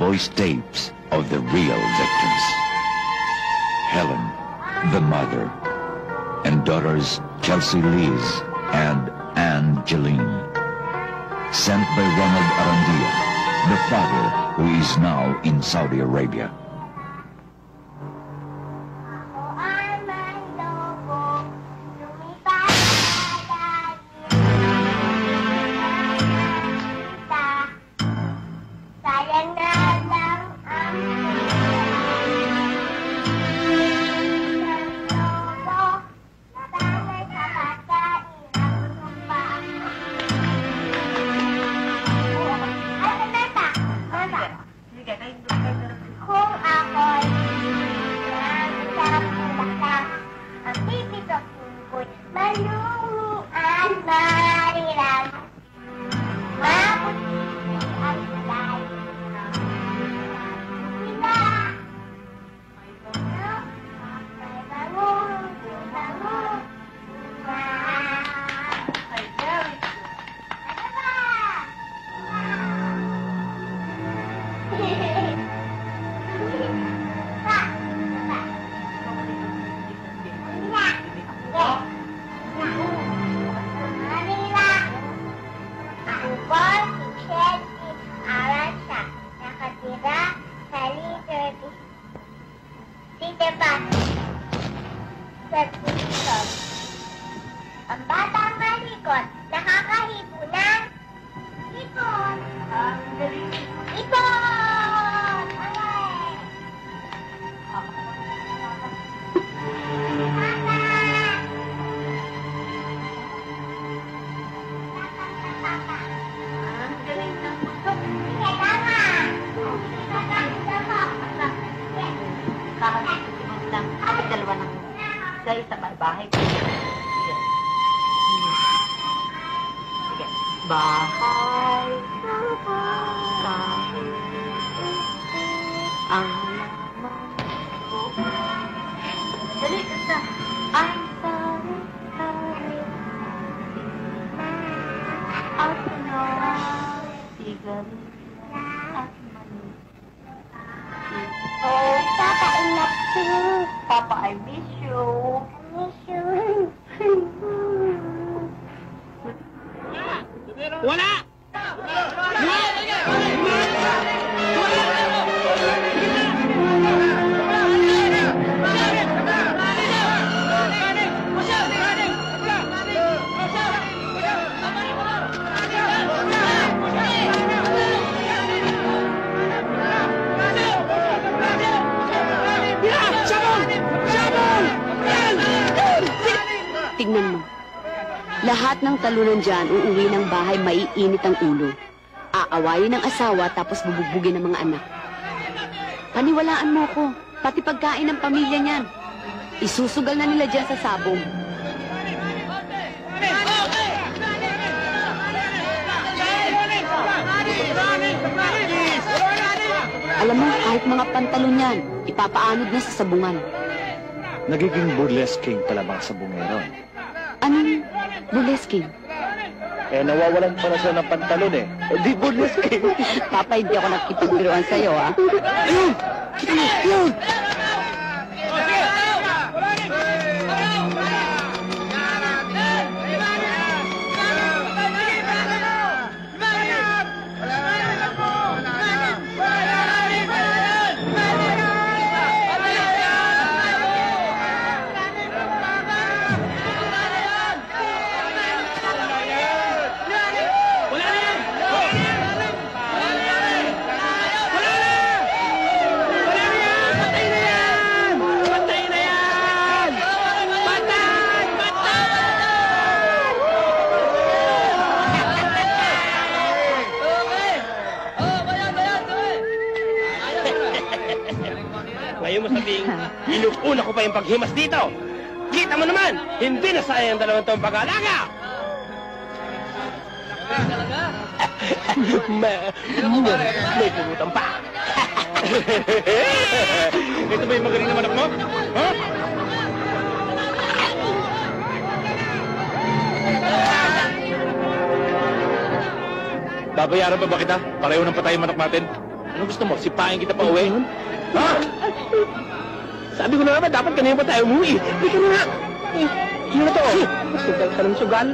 voice tapes of the real victims. Helen, the mother, and daughters Chelsea Liz and Angeline. Sent by Ronald Arandia, the father who is now in Saudi Arabia. Ang batang malikot, nakakahipo ng ipon. Ipon! Alay! Ang galing ng gusto. Sige, tama. Kakasipin lang. Kapag dalawa ng sa isa bahay. Sige. Sige. Bahay sa bahay. Ang laman ko. Dali, kanta. Ay, sari-sari. At sigarilya at mani. Oh, Papa, I love you. Papa, I miss you. I miss you. Wala! Tignan mo. Lahat ng talunan dyan uuwi ng bahay maiinit ang ulo. Aawayin ng asawa tapos bubugbugin ng mga anak. Paniwalaan mo ko, pati pagkain ng pamilya niyan. Isusugal na nila dyan sa sabong. Alam mo, kahit mga pantalon yan, ipapaanod na sa sabungan. Nagiging burlesking pala mga sabungero. Anong burlesking? Eh, nawawalan pala siya ng pantalon eh. Eh, di burlesking. Papa, hindi ako nakikipagbiruan sa'yo, ha? Ayun! Kita mo! Ayun! Ngayon mo sabihin, inukuna ko pa yung paghimas dito. Kita mo naman, hindi na sayang ang 2 taong pag-aalaga. May pulutan pa. Ito ba yung magaling na manok mo? Ha? Babayaran ba kita? Pareho ng patay manok natin. Ano gusto mo? Sipain kita pa uwi? Ha? Sabi ko na naman, dapat kanina pa tayo umuwi. Hindi ka na nga. Yun na to. Sugal ka ng sugal.